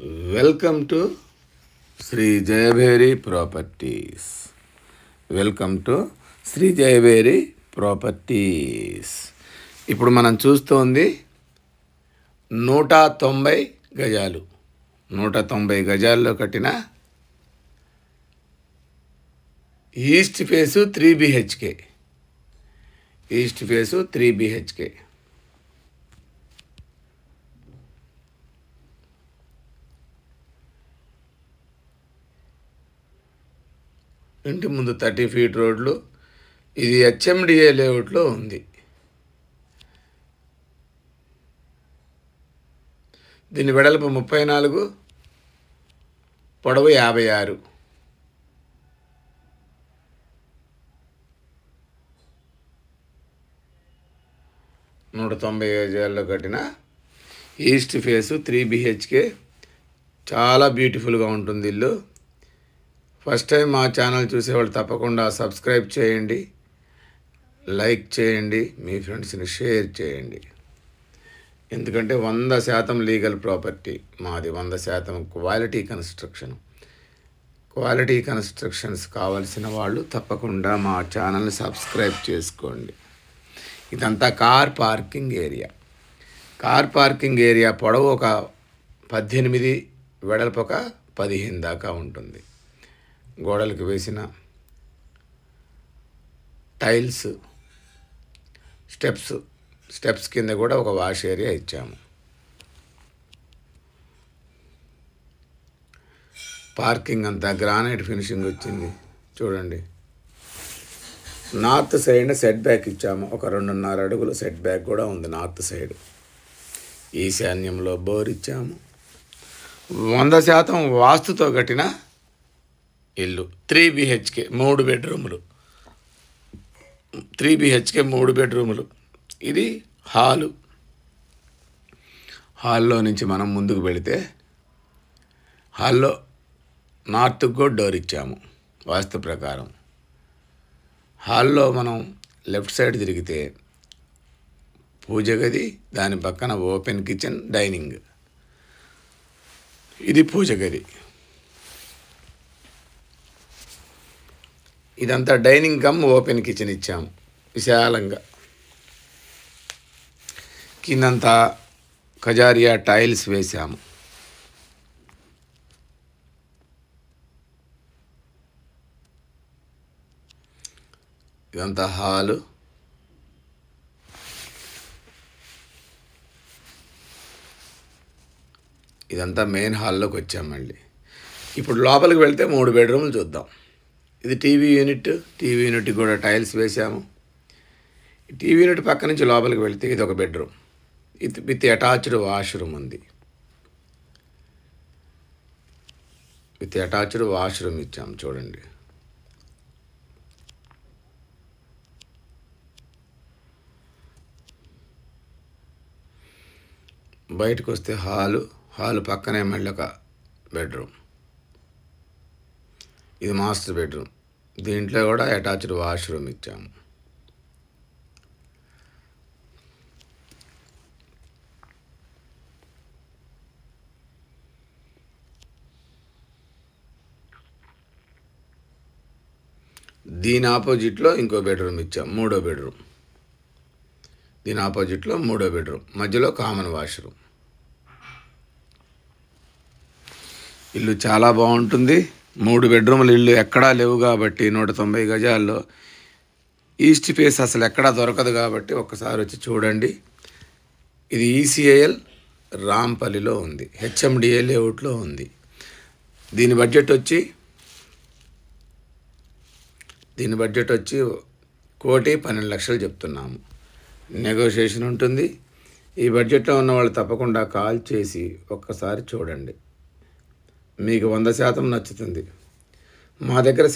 Welcome to Shri Jayabheri properties. Welcome to Shri Jayabheri properties. ఇప్పుడు మనం చూస్తోంది 190 గజాలు. 190 గజాల్లో కట్టిన east face 3 BHK. East face 3 BHK. ఇంటి ముందు 30 ఫీట్ రోడ్లు. ఇది HMDA లేఅవుట్లో ఉంది. దీని వెడల్పు 34, పొడవు 56. నూట 90 గజాల్లో కట్టిన ఈస్ట్ ఫేసు 3 BHK. చాలా బ్యూటిఫుల్గా ఉంటుంది ఇల్లు. ఫస్ట్ టైం మా ఛానల్ చూసేవాళ్ళు తప్పకుండా సబ్స్క్రైబ్ చేయండి, లైక్ చేయండి, మీ ఫ్రెండ్స్ని షేర్ చేయండి. ఎందుకంటే 100% లీగల్ ప్రాపర్టీ మాది. 100% క్వాలిటీ కన్స్ట్రక్షన్. క్వాలిటీ కన్స్ట్రక్షన్స్ కావాల్సిన వాళ్ళు తప్పకుండా మా ఛానల్ని సబ్స్క్రైబ్ చేసుకోండి. ఇదంతా car parking area. Car parking area పొడవు ఒక 18, వెడల్పు ఒక 15 దాకా ఉంటుంది. గోడలకు వేసిన టైల్స్, స్టెప్స్ కింద కూడా ఒక వాష్ ఏరియా ఇచ్చాము. పార్కింగ్ అంతా గ్రానైట్ ఫినిషింగ్ వచ్చింది చూడండి. నార్త్ సైడ్ సెట్ బ్యాక్ ఇచ్చాము. ఒక 2.5 అడుగుల సెట్ బ్యాక్ కూడా ఉంది నార్త్ సైడ్. ఈశాన్యంలో బోర్ ఇచ్చాము. 100% వాస్తుతో కట్టిన ఇల్లు. 3 BHK 3 బెడ్రూములు. 3 BHK 3 బెడ్రూములు. ఇది హాలు. హాల్లో నుంచి మనం ముందుకు వెళితే హాల్లో నార్త్కు కూడా డోర్ ఇచ్చాము వాస్తు ప్రకారం. హాల్లో మనం లెఫ్ట్ సైడ్ తిరిగితే పూజ గది, దాని పక్కన ఓపెన్ కిచెన్, డైనింగ్. ఇది పూజ గది. ఇదంతా డైనింగ్ కమ్ ఓపెన్ కిచెన్ ఇచ్చాము విశాలంగా. కిందంతా ఖజారియా టైల్స్ వేసాము. ఇదంతా హాలు. ఇదంతా మెయిన్ హాల్లోకి వచ్చామండి. ఇప్పుడు లోపలికి వెళ్తే 3 బెడ్రూమ్లు చూద్దాం. ఇది టీవీ యూనిట్. టీవీ యూనిట్కి కూడా టైల్స్ వేసాము. టీవీ యూనిట్ పక్క నుంచి లోపలికి వెళ్తే ఇది ఒక బెడ్రూమ్. ఇది విత్ అటాచ్డ్ వాష్రూమ్ ఉంది. విత్ అటాచ్డ్ వాష్రూమ్ ఇచ్చాము చూడండి. బయటకు వస్తే హాలు పక్కనే మళ్ళీ ఒక బెడ్రూమ్. ఇది మాస్టర్ బెడ్రూమ్. దీంట్లో కూడా అటాచ్డ్ వాష్రూమ్ ఇచ్చాము. దీని ఆపోజిట్లో ఇంకో బెడ్రూమ్ ఇచ్చాము, 3వ బెడ్రూమ్. దీని ఆపోజిట్లో 3వ బెడ్రూమ్, మధ్యలో కామన్ వాష్రూమ్. ఇల్లు చాలా బాగుంటుంది. 3 బెడ్రూముల ఇల్లు ఎక్కడా లేవు కాబట్టి 190 గజాల్లో ఈస్ట్ ఫేస్ అసలు ఎక్కడా దొరకదు కాబట్టి ఒక్కసారి వచ్చి చూడండి. ఇది ECIL రాంపల్లిలో ఉంది. HMDA లేఅవుట్లో ఉంది. దీని బడ్జెట్ వచ్చి 1,12,00,000 చెప్తున్నాము. నెగోషియేషన్ ఉంటుంది. ఈ బడ్జెట్లో ఉన్న వాళ్ళు తప్పకుండా కాల్ చేసి ఒక్కసారి చూడండి. మీకు 100% నచ్చుతుంది. మా దగ్గర